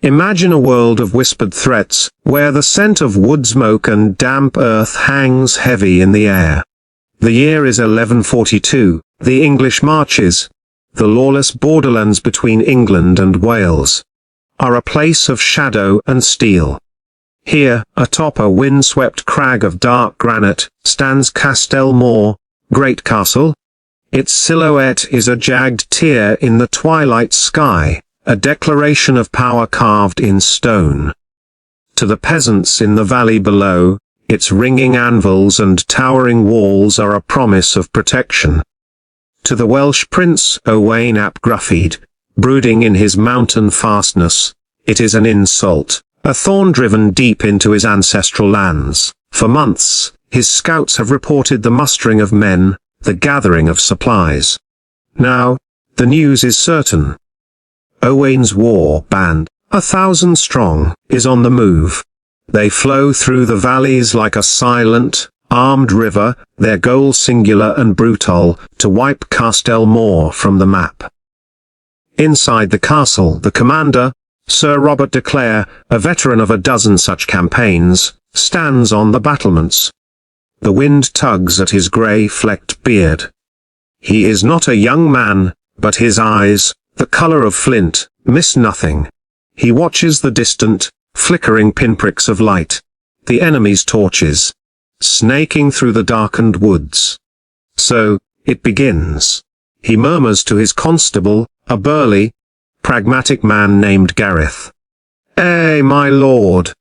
Imagine a world of whispered threats, where the scent of wood smoke and damp earth hangs heavy in the air. The year is 1142, the English marches. The lawless borderlands between England and Wales are a place of shadow and steel. Here, atop a wind-swept crag of dark granite, stands Castell Moor, great castle. Its silhouette is a jagged tear in the twilight sky, a declaration of power carved in stone. To the peasants in the valley below, its ringing anvils and towering walls are a promise of protection. To the Welsh prince Owain ap Gruffydd, brooding in his mountain fastness, it is an insult, a thorn driven deep into his ancestral lands. For months, his scouts have reported the mustering of men, the gathering of supplies. Now, the news is certain. Owain's war band, 1,000 strong, is on the move. They flow through the valleys like a silent, armed river, their goal singular and brutal, to wipe Castell Moor from the map. Inside the castle, the commander, Sir Robert de Clare, a veteran of a dozen such campaigns, stands on the battlements. The wind tugs at his grey-flecked beard. He is not a young man, but his eyes, the colour of flint, miss nothing. He watches the distant, flickering pinpricks of light, the enemy's torches, snaking through the darkened woods. So, it begins. He murmurs to his constable, a burly, pragmatic man named Gareth. "Eh, my lord."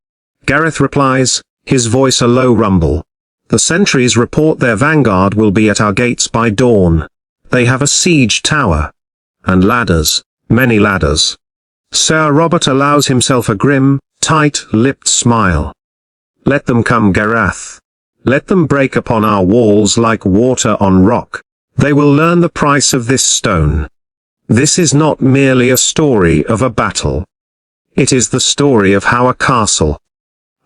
Gareth replies, his voice a low rumble. "The sentries report their vanguard will be at our gates by dawn. They have a siege tower. And ladders, many ladders." Sir Robert allows himself a grim, tight-lipped smile. "Let them come, Gareth. Let them break upon our walls like water on rock. They will learn the price of this stone. This is not merely a story of a battle. It is the story of how a castle,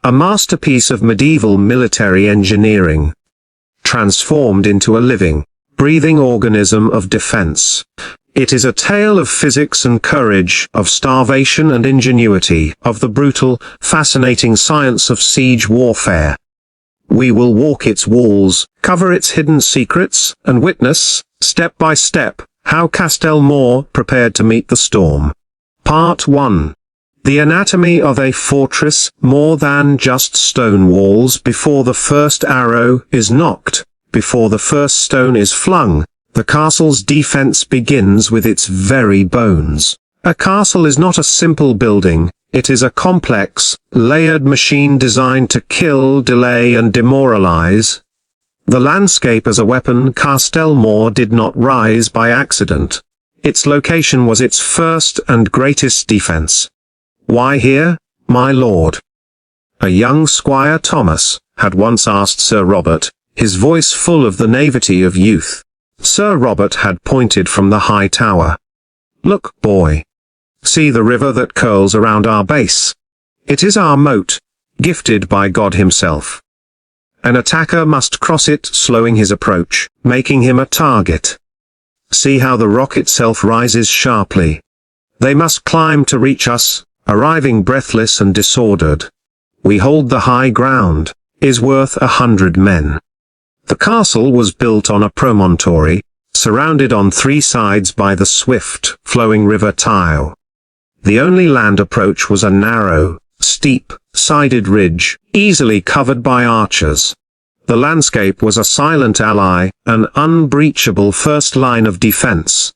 a masterpiece of medieval military engineering, transformed into a living, breathing organism of defense. It is a tale of physics and courage, of starvation and ingenuity, of the brutal, fascinating science of siege warfare. We will walk its walls, cover its hidden secrets, and witness, step by step, how Castell Moor prepared to meet the storm. Part 1. The anatomy of a fortress, more than just stone walls. Before the first arrow is knocked, before the first stone is flung, the castle's defense begins with its very bones. A castle is not a simple building, it is a complex, layered machine designed to kill, delay and demoralize. The landscape as a weapon. Castell Moor did not rise by accident. Its location was its first and greatest defense. "Why here, my lord?" a young Squire Thomas had once asked Sir Robert, his voice full of the naivety of youth. Sir Robert had pointed from the high tower. "Look, boy. See the river that curls around our base. It is our moat, gifted by God himself. An attacker must cross it, slowing his approach, making him a target. See how the rock itself rises sharply. They must climb to reach us, arriving breathless and disordered. We hold the high ground, is worth 100 men." The castle was built on a promontory, surrounded on three sides by the swift, flowing river Tayo. The only land approach was a narrow, steep, sided ridge, easily covered by archers. The landscape was a silent ally, an unbreachable first line of defense.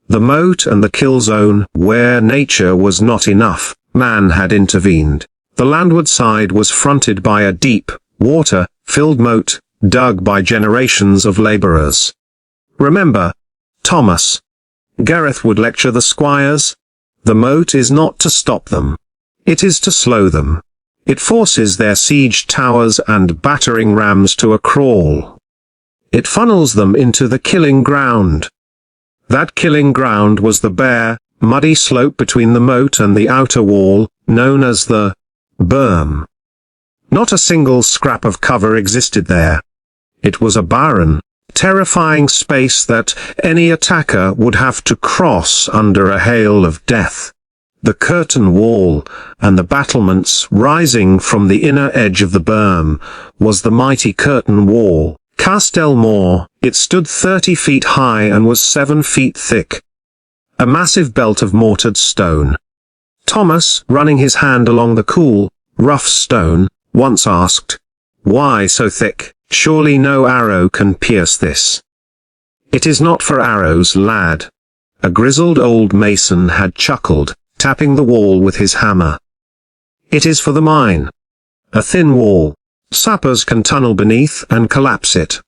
The moat and the kill zone, where nature was not enough, man had intervened. The landward side was fronted by a deep, water-filled moat, dug by generations of laborers. "Remember, Thomas," Gareth would lecture the squires, "the moat is not to stop them. It is to slow them. It forces their siege towers and battering rams to a crawl. It funnels them into the killing ground." That killing ground was the bare, muddy slope between the moat and the outer wall, known as the berm. Not a single scrap of cover existed there. It was a barren, terrifying space that any attacker would have to cross under a hail of death. the curtain wall, and the battlements rising from the inner edge of the berm, was the mighty curtain wall, Castel More. It stood 30 feet high and was 7 feet thick. A massive belt of mortared stone. Thomas, running his hand along the cool, rough stone, once asked, "Why so thick? Surely no arrow can pierce this." "It is not for arrows, lad." A grizzled old mason had chuckled, tapping the wall with his hammer. "It is for the mine. A thin wall. Sappers can tunnel beneath and collapse it.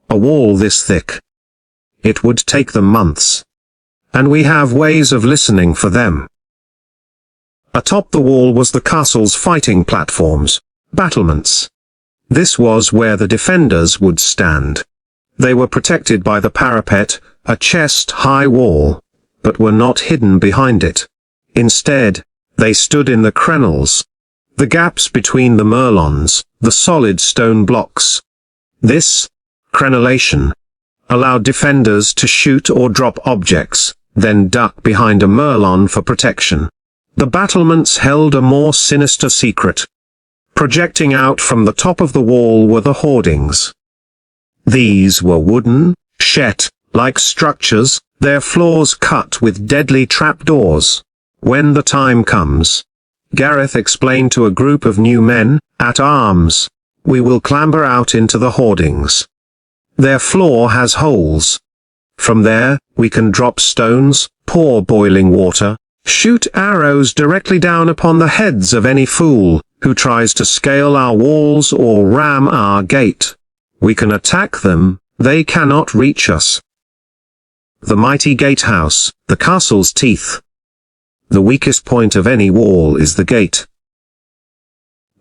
A wall this thick. It would take them months. And we have ways of listening for them." Atop the wall was the castle's fighting platforms, battlements. This was where the defenders would stand. They were protected by the parapet, a chest-high wall, but were not hidden behind it. Instead, they stood in the crenels, the gaps between the merlons, the solid stone blocks. This crenellation allowed defenders to shoot or drop objects, then duck behind a merlon for protection. The battlements held a more sinister secret. Projecting out from the top of the wall were the hoardings. These were wooden, shed-like structures, their floors cut with deadly trapdoors. "When the time comes," Gareth explained to a group of new men, at arms, "we will clamber out into the hoardings. Their floor has holes. From there, we can drop stones, pour boiling water, shoot arrows directly down upon the heads of any fool who tries to scale our walls or ram our gate. We can attack them, they cannot reach us." The mighty gatehouse, the castle's teeth. The weakest point of any wall is the gate.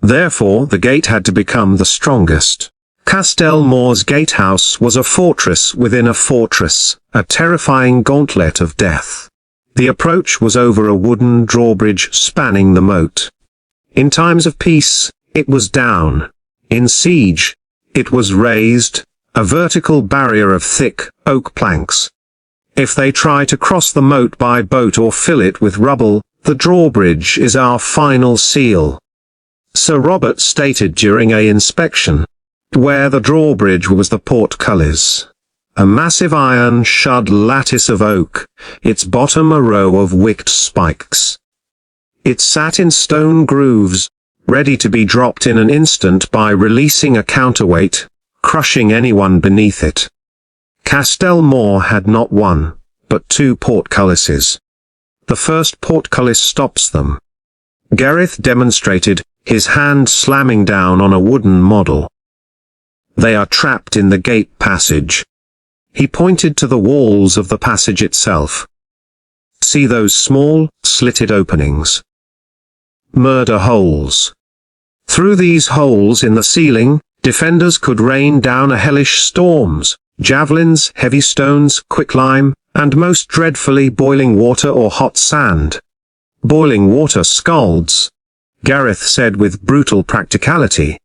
Therefore the gate had to become the strongest. Castel More's gatehouse was a fortress within a fortress, a terrifying gauntlet of death. The approach was over a wooden drawbridge spanning the moat. In times of peace, it was down. In siege, it was raised, a vertical barrier of thick, oak planks. If they try to cross the moat by boat or fill it with rubble, the drawbridge is our final seal. Sir Robert stated during a inspection, where the drawbridge was the portcullis. A massive iron shod lattice of oak, its bottom a row of wicked spikes. It sat in stone grooves, ready to be dropped in an instant by releasing a counterweight, crushing anyone beneath it. Castel More had not one, but two portcullises. The first portcullis stops them. Gareth demonstrated, his hand slamming down on a wooden model. They are trapped in the gate passage. He pointed to the walls of the passage itself. See those small, slitted openings? Murder holes. Through these holes in the ceiling, defenders could rain down a hellish storms, javelins, heavy stones, quicklime, and most dreadfully boiling water or hot sand. Boiling water scalds, Gareth said with brutal practicality.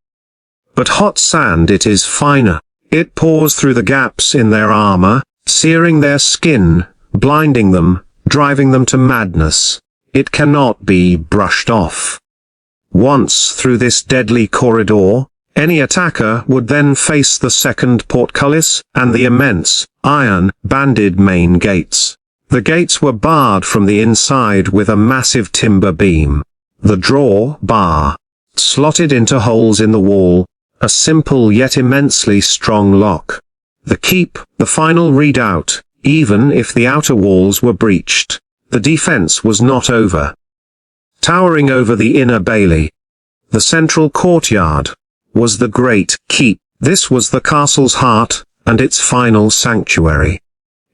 But hot sand it is finer. It pours through the gaps in their armor, searing their skin, blinding them, driving them to madness. It cannot be brushed off. Once through this deadly corridor, any attacker would then face the second portcullis, and the immense, iron-banded main gates. The gates were barred from the inside with a massive timber beam. The draw bar, slotted into holes in the wall, a simple yet immensely strong lock. The keep, the final redoubt, even if the outer walls were breached, the defense was not over. Towering over the inner bailey, the central courtyard, was the great keep. This was the castle's heart, and its final sanctuary.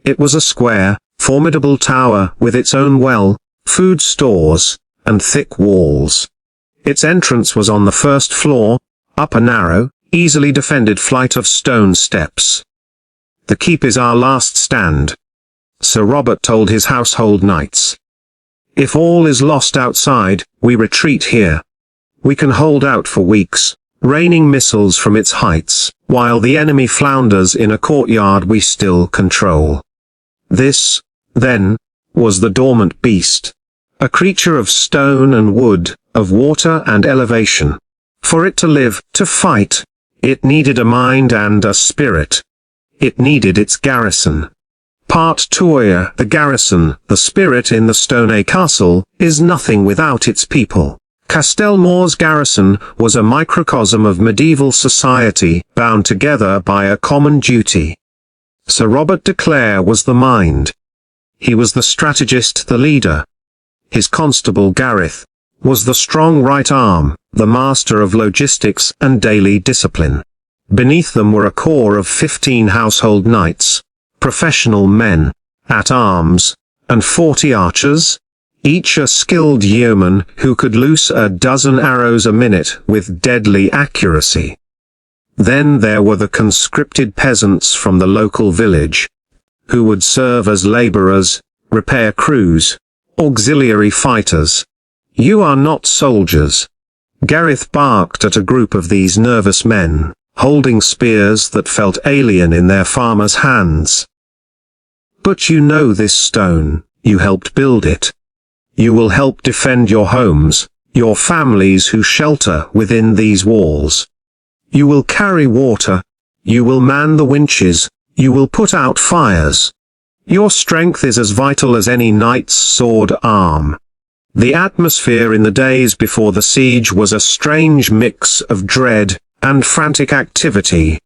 It was a square, formidable tower with its own well, food stores, and thick walls. Its entrance was on the first floor, up a narrow, easily defended flight of stone steps. The keep is our last stand, Sir Robert told his household knights. If all is lost outside, we retreat here. We can hold out for weeks, raining missiles from its heights, while the enemy flounders in a courtyard we still control. This, then, was the dormant beast. a creature of stone and wood, of water and elevation. For it to live, to fight, it needed a mind and a spirit. It needed its garrison. Part 2. The garrison, the spirit in the stone castle, is nothing without its people. Castelmore's garrison was a microcosm of medieval society, bound together by a common duty. Sir Robert de Clare was the mind. He was the strategist, the leader. His constable Gareth was the strong right arm, the master of logistics and daily discipline. Beneath them were a corps of 15 household knights, professional men, at arms, and 40 archers, each a skilled yeoman who could loose a dozen arrows a minute with deadly accuracy. Then there were the conscripted peasants from the local village, who would serve as laborers, repair crews, auxiliary fighters. You are not soldiers. Gareth barked at a group of these nervous men, holding spears that felt alien in their farmers' hands. But you know this stone, you helped build it. You will help defend your homes, your families who shelter within these walls. You will carry water, you will man the winches, you will put out fires. Your strength is as vital as any knight's sword arm. The atmosphere in the days before the siege was a strange mix of dread and frantic activity.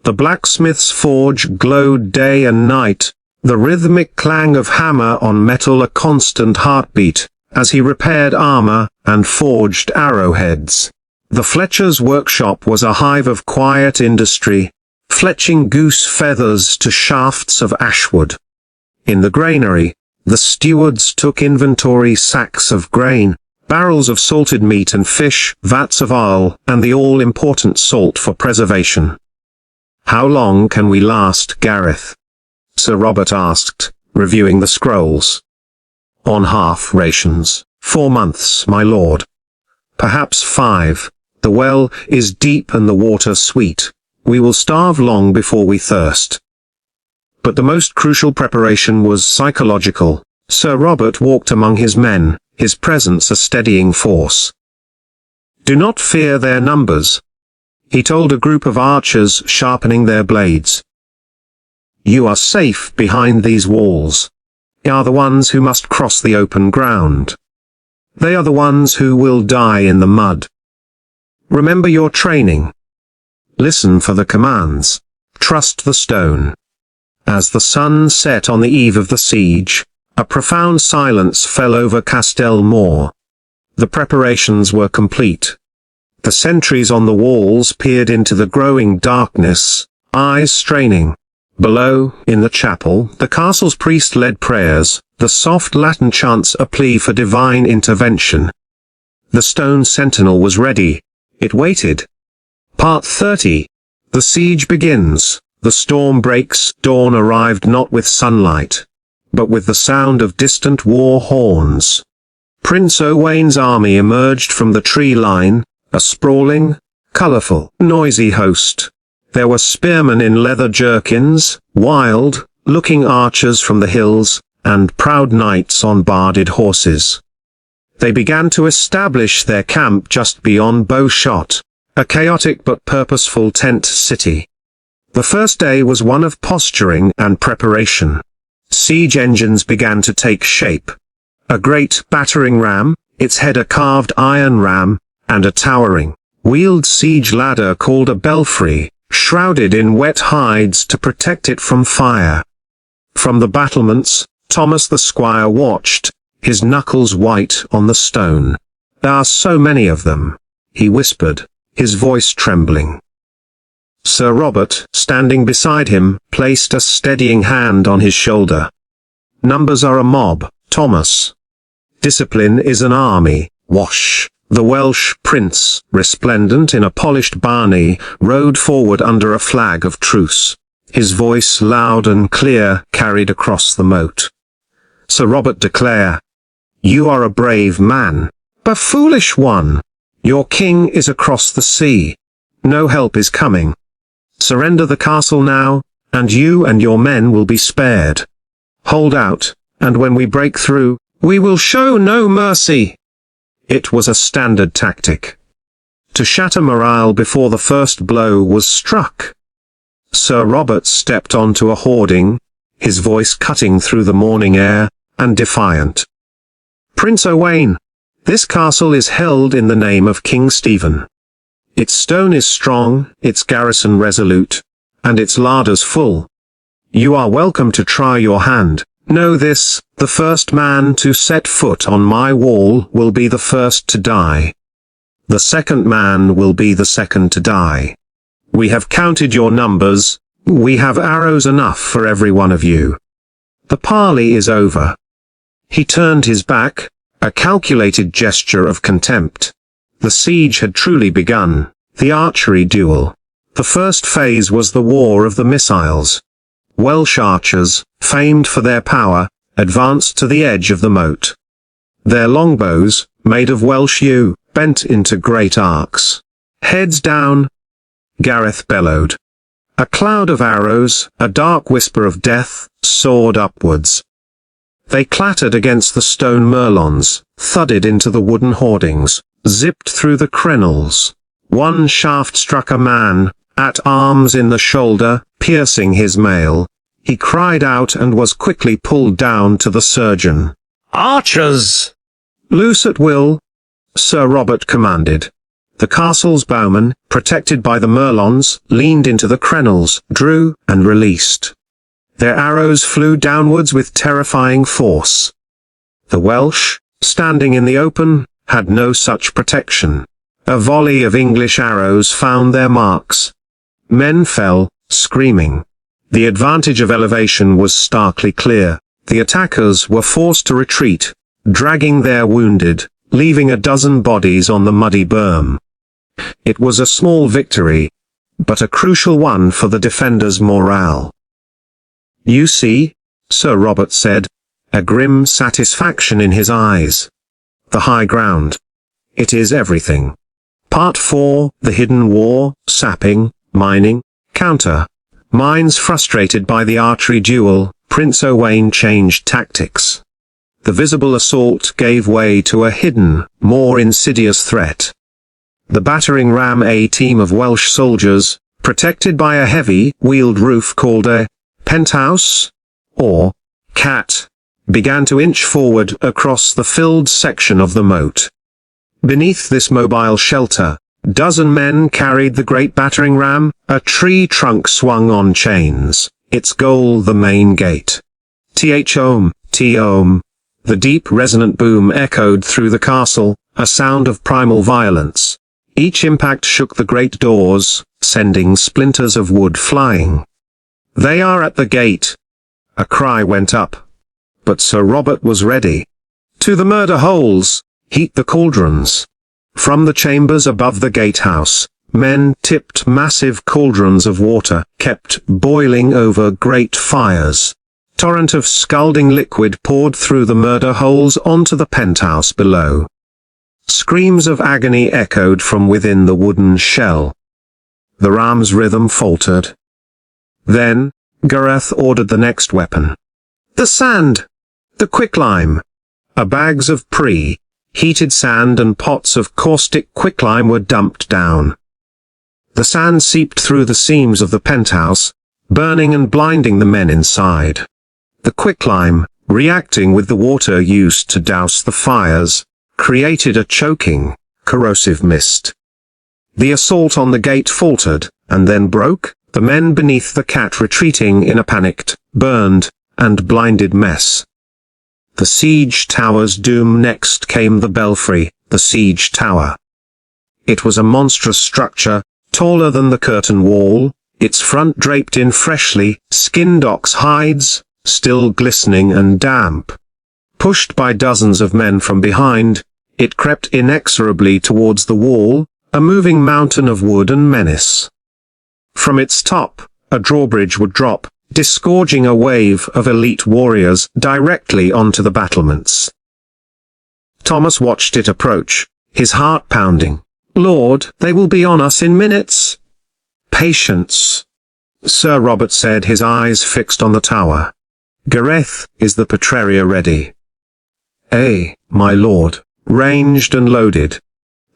The blacksmith's forge glowed day and night, the rhythmic clang of hammer on metal a constant heartbeat, as he repaired armor and forged arrowheads. The fletcher's workshop was a hive of quiet industry, fletching goose feathers to shafts of ashwood. In the granary, the stewards took inventory, sacks of grain, barrels of salted meat and fish, vats of oil, and the all-important salt for preservation. How long can we last, Gareth? Sir Robert asked, reviewing the scrolls. On half rations. 4 months, my lord. Perhaps 5. The well is deep and the water sweet. We will starve long before we thirst. But the most crucial preparation was psychological. Sir Robert walked among his men, his presence a steadying force. Do not fear their numbers, he told a group of archers sharpening their blades. You are safe behind these walls. They are the ones who must cross the open ground. They are the ones who will die in the mud. Remember your training. Listen for the commands. Trust the stone. As the sun set on the eve of the siege, a profound silence fell over Castelmore. The preparations were complete. The sentries on the walls peered into the growing darkness, eyes straining. Below, in the chapel, the castle's priest led prayers, the soft Latin chants a plea for divine intervention. The stone sentinel was ready. It waited. Part 30. The siege begins. The storm breaks. Dawn arrived not with sunlight, but with the sound of distant war horns. Prince Owain's army emerged from the tree line, a sprawling, colorful, noisy host. There were spearmen in leather jerkins, wild-looking archers from the hills, and proud knights on barded horses. They began to establish their camp just beyond bowshot, a chaotic but purposeful tent city. The first day was one of posturing and preparation. Siege engines began to take shape. A great battering ram, its head a carved iron ram, and a towering, wheeled siege ladder called a belfry, shrouded in wet hides to protect it from fire. From the battlements, Thomas the squire watched, his knuckles white on the stone. There are so many of them, he whispered, his voice trembling. Sir Robert, standing beside him, placed a steadying hand on his shoulder. Numbers are a mob, Thomas. Discipline is an army. Wash. The Welsh prince, resplendent in a polished barney, rode forward under a flag of truce. His voice, loud and clear, carried across the moat. Sir Robert de Clare, you are a brave man, but foolish one. Your king is across the sea. No help is coming. Surrender the castle now, and you and your men will be spared. Hold out, and when we break through, We will show no mercy. It was a standard tactic to shatter morale before the first blow was struck. Sir Robert stepped onto a hoarding, his voice cutting through the morning air, and defiant. Prince Owain, this castle is held in the name of King Stephen. Its stone is strong, its garrison resolute, and its larders full. You are welcome to try your hand. Know this, the first man to set foot on my wall will be the first to die. The second man will be the second to die. We have counted your numbers, we have arrows enough for every one of you. The parley is over. He turned his back, a calculated gesture of contempt. The siege had truly begun, the archery duel. The first phase was the war of the missiles. Welsh archers, famed for their power, advanced to the edge of the moat. Their longbows, made of Welsh yew, bent into great arcs. Heads down, Gareth bellowed. A cloud of arrows, a dark whisper of death, soared upwards. They clattered against the stone merlons, thudded into the wooden hoardings, zipped through the crenels. One shaft struck a man, at arms in the shoulder, piercing his mail. He cried out and was quickly pulled down to the surgeon. Archers! Loose at will, Sir Robert commanded. The castle's bowmen, protected by the merlons, leaned into the crenels, drew, and released. Their arrows flew downwards with terrifying force. The Welsh, standing in the open, had no such protection. A volley of English arrows found their marks. Men fell, screaming. The advantage of elevation was starkly clear. The attackers were forced to retreat, dragging their wounded, leaving a dozen bodies on the muddy berm. It was a small victory, but a crucial one for the defenders' morale. You see, Sir Robert said, a grim satisfaction in his eyes. The high ground. It is everything. Part 4, the hidden war, sapping, mining, counter. Mines frustrated by the archery duel, Prince Owain changed tactics. The visible assault gave way to a hidden, more insidious threat. The battering ram, a team of Welsh soldiers, protected by a heavy, wheeled roof called a penthouse, or cat, began to inch forward across the filled section of the moat. Beneath this mobile shelter, dozen men carried the great battering ram, a tree trunk swung on chains, its goal the main gate. T-Ohm, T-Ohm. The deep resonant boom echoed through the castle, a sound of primal violence. Each impact shook the great doors, sending splinters of wood flying. They are at the gate. A cry went up. But Sir Robert was ready. To the murder holes, heat the cauldrons. From the chambers above the gatehouse, men tipped massive cauldrons of water, kept boiling over great fires. Torrent of scalding liquid poured through the murder holes onto the penthouse below. Screams of agony echoed from within the wooden shell. The ram's rhythm faltered. Then, Gareth ordered the next weapon. The sand! The quicklime! Bags of pre-heated sand and pots of caustic quicklime were dumped down. The sand seeped through the seams of the penthouse, burning and blinding the men inside. The quicklime, reacting with the water used to douse the fires, created a choking, corrosive mist. The assault on the gate faltered, and then broke, the men beneath the cat retreating in a panicked, burned, and blinded mess. The siege tower's doom. Next came the belfry, the siege tower. It was a monstrous structure, taller than the curtain wall, its front draped in freshly skinned ox hides, still glistening and damp. Pushed by dozens of men from behind, it crept inexorably towards the wall, a moving mountain of wood and menace. From its top, a drawbridge would drop, disgorging a wave of elite warriors directly onto the battlements. Thomas watched it approach, his heart pounding. Lord, they will be on us in minutes. Patience, Sir Robert said, his eyes fixed on the tower. Gareth, is the Petreria ready? My lord, ranged and loaded.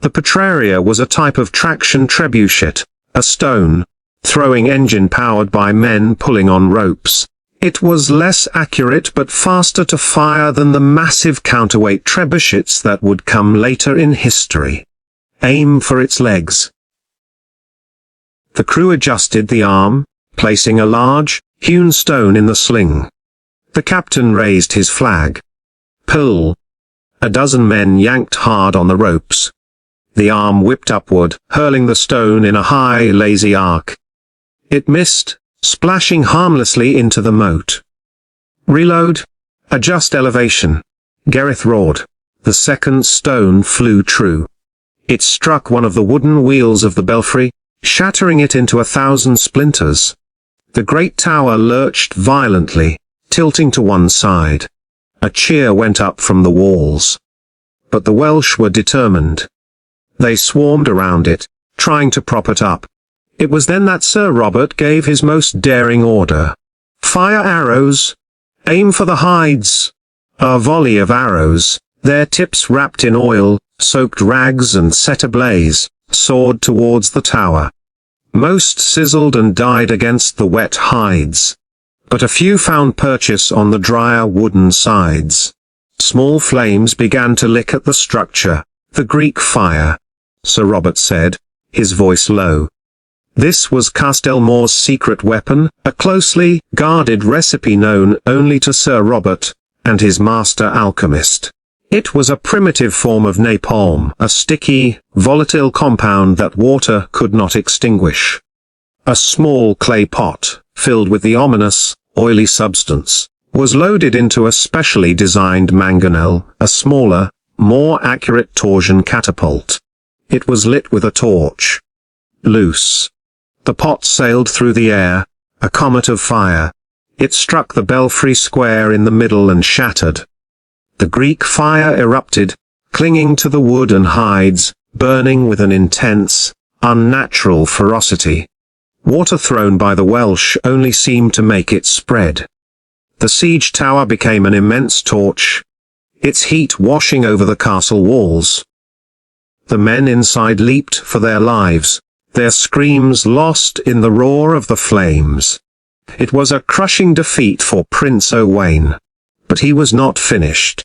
The Petraria was a type of traction trebuchet, a stone throwing engine powered by men pulling on ropes. It was less accurate but faster to fire than the massive counterweight trebuchets that would come later in history. Aim for its legs. The crew adjusted the arm, placing a large, hewn stone in the sling. The captain raised his flag. Pull. A dozen men yanked hard on the ropes. The arm whipped upward, hurling the stone in a high, lazy arc. It missed, splashing harmlessly into the moat. Reload. Adjust elevation. Gareth roared. The second stone flew true. It struck one of the wooden wheels of the belfry, shattering it into 1,000 splinters. The great tower lurched violently, tilting to one side. A cheer went up from the walls. But the Welsh were determined. They swarmed around it, trying to prop it up. It was then that Sir Robert gave his most daring order. Fire arrows! Aim for the hides! A volley of arrows, their tips wrapped in oil-soaked rags and set ablaze, soared towards the tower. Most sizzled and died against the wet hides. But a few found purchase on the drier wooden sides. Small flames began to lick at the structure. The Greek fire, Sir Robert said, his voice low. This was Castelmore's secret weapon, a closely guarded recipe known only to Sir Robert and his master alchemist. It was a primitive form of napalm, a sticky, volatile compound that water could not extinguish. A small clay pot, filled with the ominous, oily substance, was loaded into a specially designed mangonel, a smaller, more accurate torsion catapult. It was lit with a torch. Loose. The pot sailed through the air, a comet of fire. It struck the belfry square in the middle and shattered. The Greek fire erupted, clinging to the wood and hides, burning with an intense, unnatural ferocity. Water thrown by the Welsh only seemed to make it spread. The siege tower became an immense torch, its heat washing over the castle walls. The men inside leaped for their lives, their screams lost in the roar of the flames. It was a crushing defeat for Prince Owain. But he was not finished.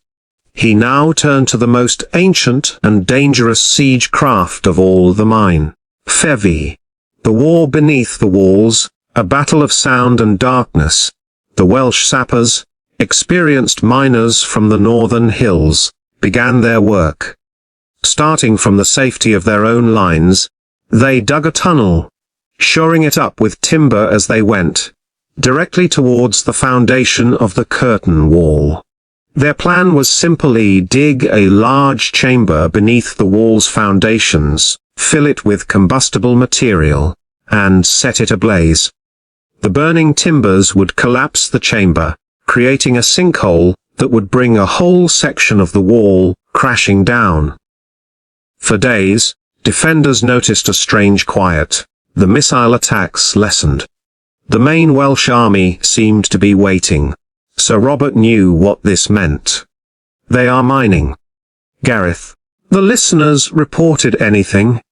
He now turned to the most ancient and dangerous siege craft of all, the mine. Fevi. The war beneath the walls, a battle of sound and darkness. The Welsh sappers, experienced miners from the northern hills, began their work. Starting from the safety of their own lines, they dug a tunnel, shoring it up with timber as they went, directly towards the foundation of the curtain wall. Their plan was simply dig a large chamber beneath the wall's foundations, fill it with combustible material, and set it ablaze. The burning timbers would collapse the chamber, creating a sinkhole that would bring a whole section of the wall crashing down. For days, defenders noticed a strange quiet. The missile attacks lessened. The main Welsh army seemed to be waiting. Sir Robert knew what this meant. They are mining. Gareth. The listeners reported anything.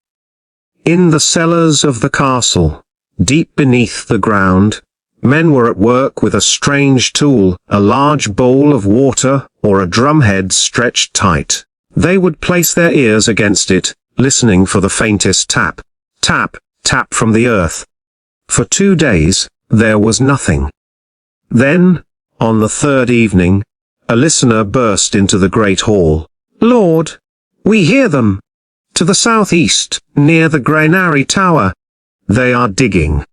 In the cellars of the castle, deep beneath the ground, men were at work with a strange tool, a large bowl of water, or a drumhead stretched tight. They would place their ears against it, listening for the faintest tap, tap, tap from the earth. For 2 days, there was nothing. Then, on the third evening, a listener burst into the great hall. Lord, we hear them. To the southeast, near the granary tower. They are digging.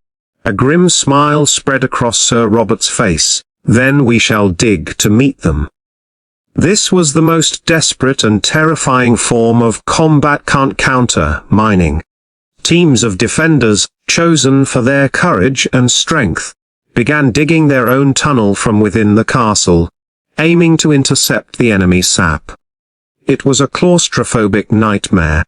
A grim smile spread across Sir Robert's face. Then we shall dig to meet them. This was the most desperate and terrifying form of combat counter mining. Teams of defenders, chosen for their courage and strength, began digging their own tunnel from within the castle, aiming to intercept the enemy sap. It was a claustrophobic nightmare.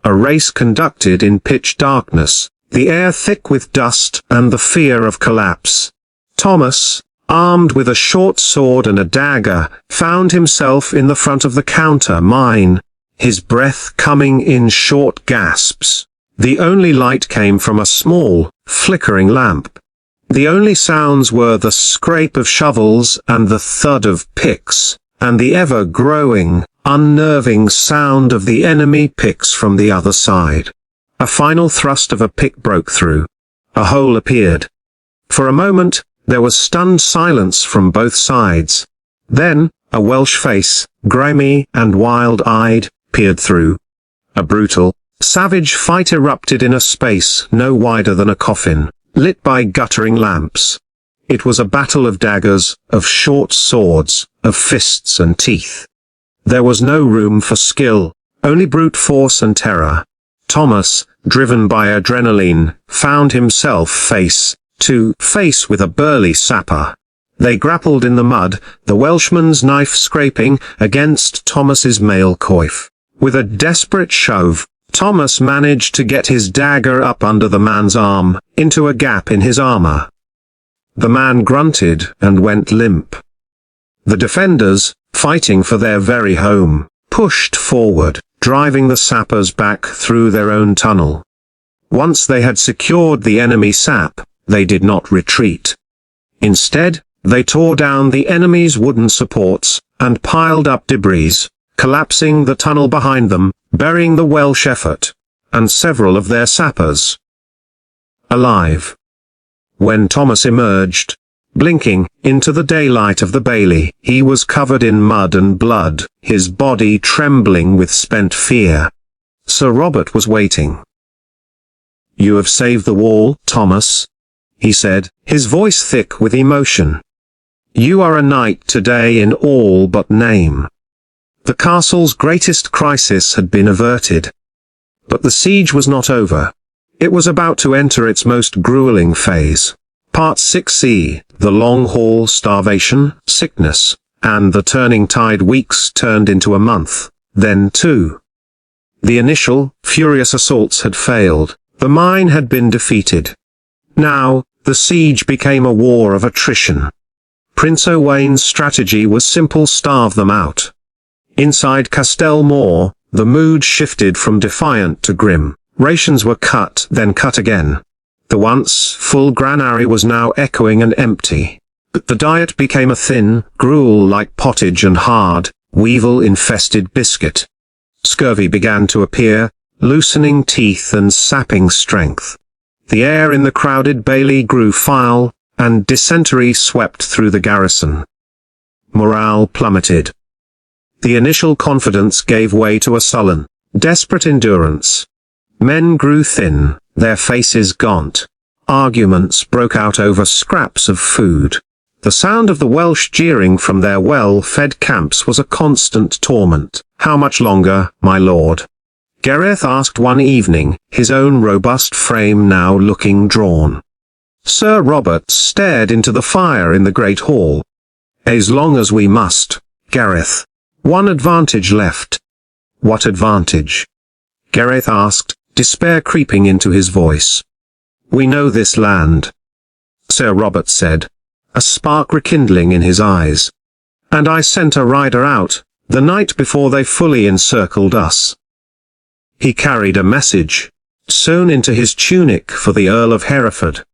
A race conducted in pitch darkness, the air thick with dust and the fear of collapse. Thomas, armed with a short sword and a dagger, found himself in the front of the counter mine, his breath coming in short gasps. The only light came from a small, flickering lamp. The only sounds were the scrape of shovels and the thud of picks, and the ever-growing, unnerving sound of the enemy picks from the other side. A final thrust of a pick broke through. A hole appeared. For a moment, there was stunned silence from both sides. Then, a Welsh face, grimy and wild-eyed, peered through. A brutal, savage fight erupted in a space no wider than a coffin, lit by guttering lamps. It was a battle of daggers, of short swords, of fists and teeth. There was no room for skill, only brute force and terror. Thomas, driven by adrenaline, found himself face to face with a burly sapper. They grappled in the mud, the Welshman's knife scraping against Thomas's mail coif. With a desperate shove, Thomas managed to get his dagger up under the man's arm, into a gap in his armor. The man grunted and went limp. The defenders, fighting for their very home, pushed forward, driving the sappers back through their own tunnel. Once they had secured the enemy sap, they did not retreat. Instead, they tore down the enemy's wooden supports, and piled up debris, collapsing the tunnel behind them, burying the Welsh effort, and several of their sappers alive. When Thomas emerged, blinking, into the daylight of the bailey, he was covered in mud and blood, his body trembling with spent fear. Sir Robert was waiting. "You have saved the wall, Thomas," he said, his voice thick with emotion. "You are a knight today in all but name." The castle's greatest crisis had been averted. But the siege was not over. It was about to enter its most grueling phase. Part 6e, the long haul, starvation, sickness, and the turning tide. Weeks turned into a month, then 2. The initial, furious assaults had failed. The mine had been defeated. Now, the siege became a war of attrition. Prince Owain's strategy was simple: starve them out. Inside Castell Moor, the mood shifted from defiant to grim. Rations were cut, then cut again. The once full granary was now echoing and empty. The diet became a thin, gruel-like pottage and hard, weevil-infested biscuit. Scurvy began to appear, loosening teeth and sapping strength. The air in the crowded bailey grew foul, and dysentery swept through the garrison. Morale plummeted. The initial confidence gave way to a sullen, desperate endurance. Men grew thin, their faces gaunt. Arguments broke out over scraps of food. The sound of the Welsh jeering from their well-fed camps was a constant torment. "How much longer, my lord?" Gareth asked one evening, his own robust frame now looking drawn. Sir Robert stared into the fire in the great hall. "As long as we must, Gareth. One advantage left." "What advantage?" Gareth asked, despair creeping into his voice. "We know this land," Sir Robert said, a spark rekindling in his eyes. "And I sent a rider out, the night before they fully encircled us. He carried a message, sewn into his tunic for the Earl of Hereford.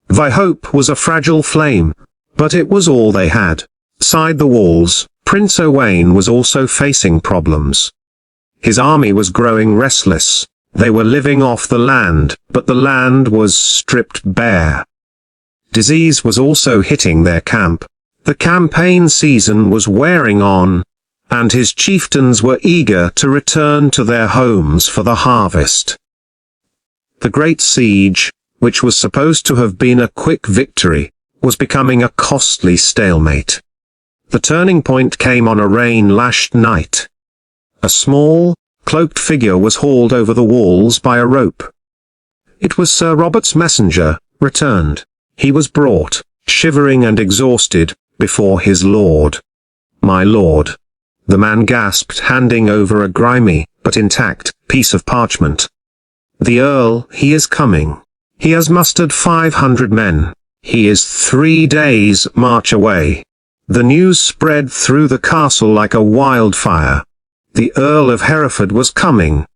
Thy hope was a fragile flame, but it was all they had." Inside the walls, Prince Owain was also facing problems. His army was growing restless. They were living off the land, but the land was stripped bare. Disease was also hitting their camp. The campaign season was wearing on, and his chieftains were eager to return to their homes for the harvest. The great siege, which was supposed to have been a quick victory, was becoming a costly stalemate. The turning point came on a rain-lashed night. A small, cloaked figure was hauled over the walls by a rope. It was Sir Robert's messenger, returned. He was brought, shivering and exhausted, before his lord. "My lord," the man gasped, handing over a grimy, but intact, piece of parchment. "The Earl, he is coming. He has mustered 500 men. He is 3 days' march away. The news spread through the castle like a wildfire. The Earl of Hereford was coming.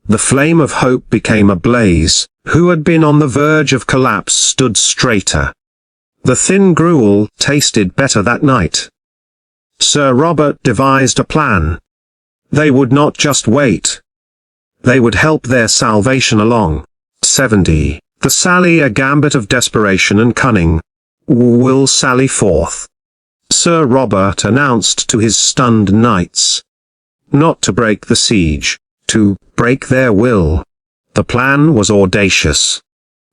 The flame of hope became a blaze. Who had been on the verge of collapse stood straighter. The thin gruel tasted better that night. Sir Robert devised a plan. They would not just wait. They would help their salvation along. 70. The sally, a gambit of desperation and cunning. Will sally forth. Sir Robert announced to his stunned knights. Not to break the siege, to break their will. The plan was audacious.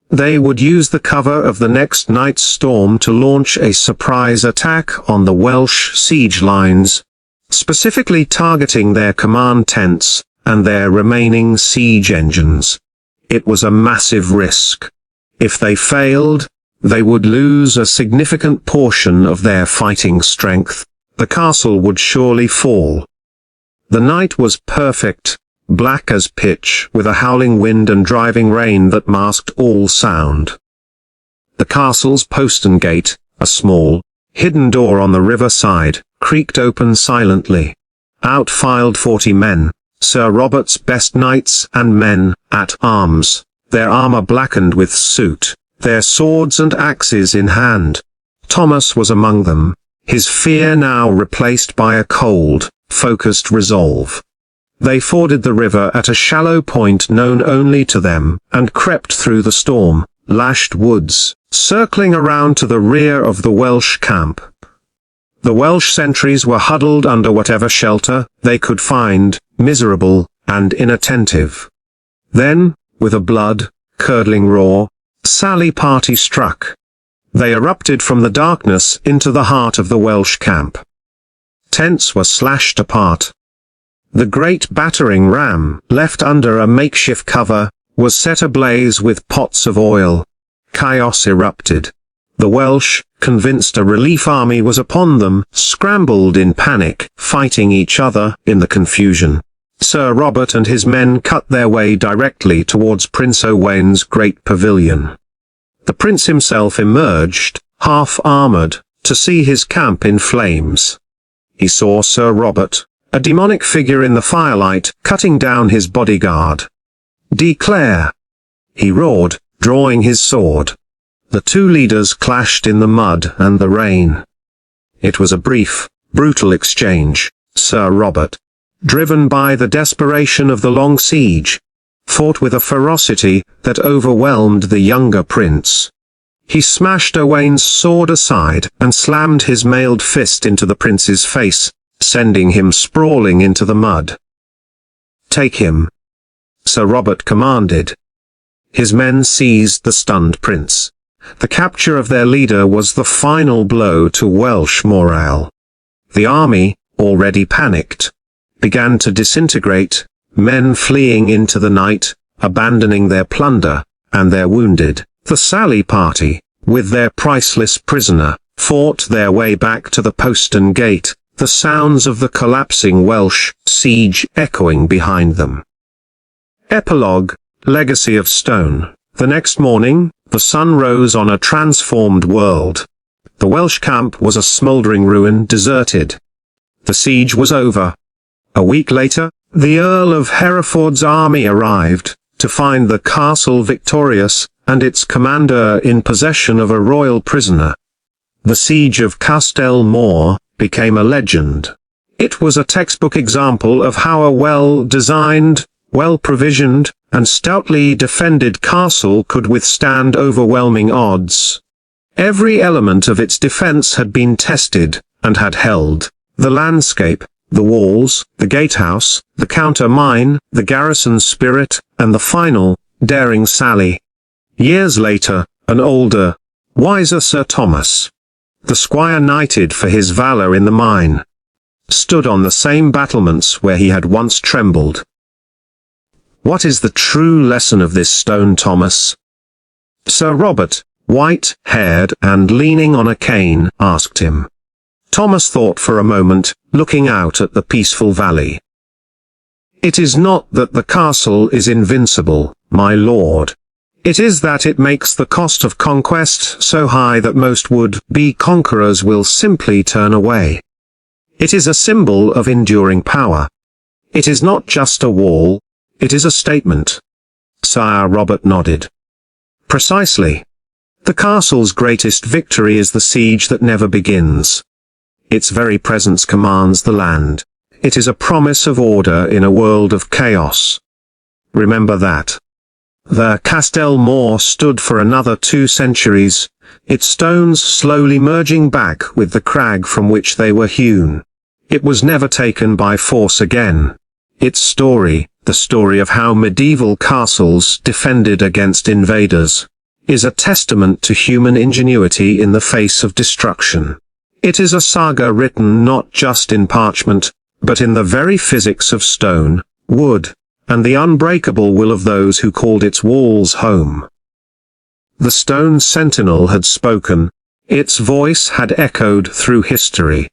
They would use the cover of the next night's storm to launch a surprise attack on the Welsh siege lines, specifically targeting their command tents and their remaining siege engines. It was a massive risk. If they failed, they would lose a significant portion of their fighting strength. The castle would surely fall. The night was perfect, black as pitch, with a howling wind and driving rain that masked all sound. The castle's postern gate, a small, hidden door on the river side, creaked open silently. Out filed 40 men, Sir Robert's best knights and men at arms, their armor blackened with soot, their swords and axes in hand. Thomas was among them, his fear now replaced by a cold, focused resolve. They forded the river at a shallow point known only to them, and crept through the storm-lashed woods, circling around to the rear of the Welsh camp. The Welsh sentries were huddled under whatever shelter they could find, miserable and inattentive. Then, with a blood-curdling roar, sally party struck. They erupted from the darkness into the heart of the Welsh camp. Tents were slashed apart. The great battering ram, left under a makeshift cover, was set ablaze with pots of oil. Chaos erupted. The Welsh, convinced a relief army was upon them, scrambled in panic, fighting each other in the confusion. Sir Robert and his men cut their way directly towards Prince Owain's great pavilion. The prince himself emerged, half-armored, to see his camp in flames. He saw Sir Robert, a demonic figure in the firelight, cutting down his bodyguard. "Declare!" he roared, drawing his sword. The two leaders clashed in the mud and the rain. It was a brief, brutal exchange. Sir Robert, driven by the desperation of the long siege, fought with a ferocity that overwhelmed the younger prince. He smashed Owain's sword aside and slammed his mailed fist into the prince's face, sending him sprawling into the mud. "Take him," Sir Robert commanded. His men seized the stunned prince. The capture of their leader was the final blow to Welsh morale. The army, already panicked, began to disintegrate, men fleeing into the night, abandoning their plunder, and their wounded. The sally party, with their priceless prisoner, fought their way back to the postern gate, the sounds of the collapsing Welsh siege echoing behind them. Epilogue, Legacy of Stone. The next morning, the sun rose on a transformed world. The Welsh camp was a smouldering ruin, deserted. The siege was over. A week later, the Earl of Hereford's army arrived, to find the castle victorious, and its commander in possession of a royal prisoner. The siege of Castell Moor became a legend. It was a textbook example of how a well-designed, well-provisioned, and stoutly defended castle could withstand overwhelming odds. Every element of its defense had been tested, and had held. The landscape, the walls, the gatehouse, the counter-mine, the garrison spirit, and the final, daring sally. Years later, an older, wiser Sir Thomas, the squire knighted for his valor in the mine, stood on the same battlements where he had once trembled. What is the true lesson of this stone, Thomas? Sir Robert, white-haired and leaning on a cane, asked him. Thomas thought for a moment, looking out at the peaceful valley. It is not that the castle is invincible, my lord. It is that it makes the cost of conquest so high that most would-be conquerors will simply turn away. It is a symbol of enduring power. It is not just a wall, it is a statement. Sire Robert nodded. Precisely. The castle's greatest victory is the siege that never begins. Its very presence commands the land. It is a promise of order in a world of chaos. Remember that. The Castel Moor stood for another 2 centuries, its stones slowly merging back with the crag from which they were hewn. It was never taken by force again. Its story, the story of how medieval castles defended against invaders, is a testament to human ingenuity in the face of destruction. It is a saga written not just in parchment, but in the very physics of stone, wood, and the unbreakable will of those who called its walls home. The stone sentinel had spoken, its voice had echoed through history.